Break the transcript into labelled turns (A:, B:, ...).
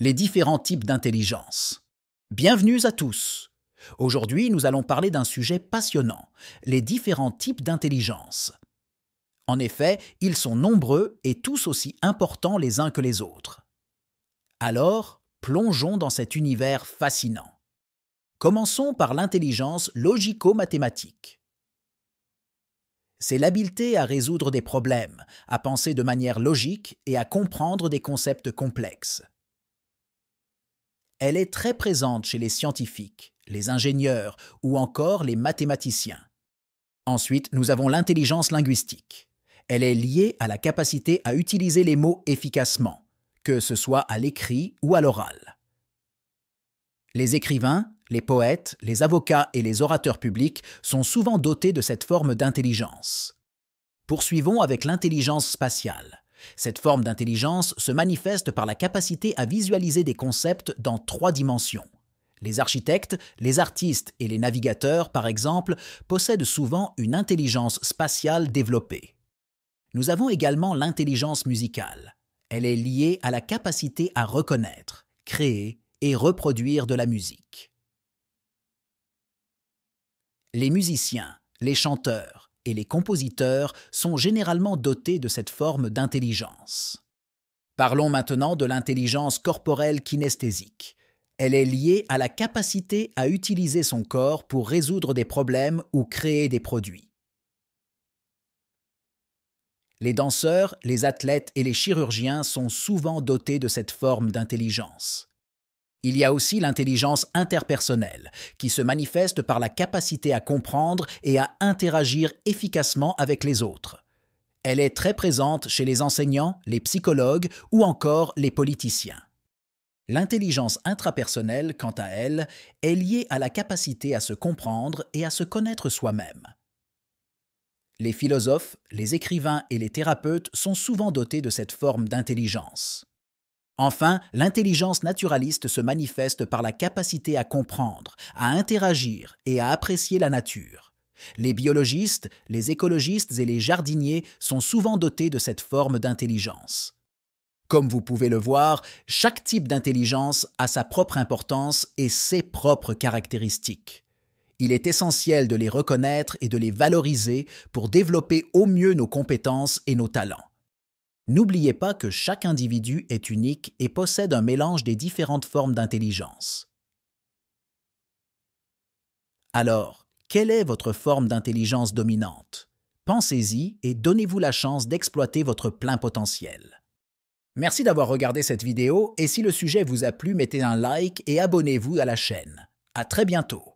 A: Les différents types d'intelligence. Bienvenue à tous. Aujourd'hui, nous allons parler d'un sujet passionnant, les différents types d'intelligence. En effet, ils sont nombreux et tous aussi importants les uns que les autres. Alors, plongeons dans cet univers fascinant. Commençons par l'intelligence logico-mathématique. C'est l'habileté à résoudre des problèmes, à penser de manière logique et à comprendre des concepts complexes. Elle est très présente chez les scientifiques, les ingénieurs ou encore les mathématiciens. Ensuite, nous avons l'intelligence linguistique. Elle est liée à la capacité à utiliser les mots efficacement, que ce soit à l'écrit ou à l'oral. Les écrivains, les poètes, les avocats et les orateurs publics sont souvent dotés de cette forme d'intelligence. Poursuivons avec l'intelligence spatiale. Cette forme d'intelligence se manifeste par la capacité à visualiser des concepts dans 3 dimensions. Les architectes, les artistes et les navigateurs, par exemple, possèdent souvent une intelligence spatiale développée. Nous avons également l'intelligence musicale. Elle est liée à la capacité à reconnaître, créer et reproduire de la musique. Les musiciens, les chanteurs et les compositeurs sont généralement dotés de cette forme d'intelligence. Parlons maintenant de l'intelligence corporelle kinesthésique. Elle est liée à la capacité à utiliser son corps pour résoudre des problèmes ou créer des produits. Les danseurs, les athlètes et les chirurgiens sont souvent dotés de cette forme d'intelligence. Il y a aussi l'intelligence interpersonnelle, qui se manifeste par la capacité à comprendre et à interagir efficacement avec les autres. Elle est très présente chez les enseignants, les psychologues ou encore les politiciens. L'intelligence intrapersonnelle, quant à elle, est liée à la capacité à se comprendre et à se connaître soi-même. Les philosophes, les écrivains et les thérapeutes sont souvent dotés de cette forme d'intelligence. Enfin, l'intelligence naturaliste se manifeste par la capacité à comprendre, à interagir et à apprécier la nature. Les biologistes, les écologistes et les jardiniers sont souvent dotés de cette forme d'intelligence. Comme vous pouvez le voir, chaque type d'intelligence a sa propre importance et ses propres caractéristiques. Il est essentiel de les reconnaître et de les valoriser pour développer au mieux nos compétences et nos talents. N'oubliez pas que chaque individu est unique et possède un mélange des différentes formes d'intelligence. Alors, quelle est votre forme d'intelligence dominante? Pensez-y et donnez-vous la chance d'exploiter votre plein potentiel. Merci d'avoir regardé cette vidéo et si le sujet vous a plu, mettez un like et abonnez-vous à la chaîne. À très bientôt.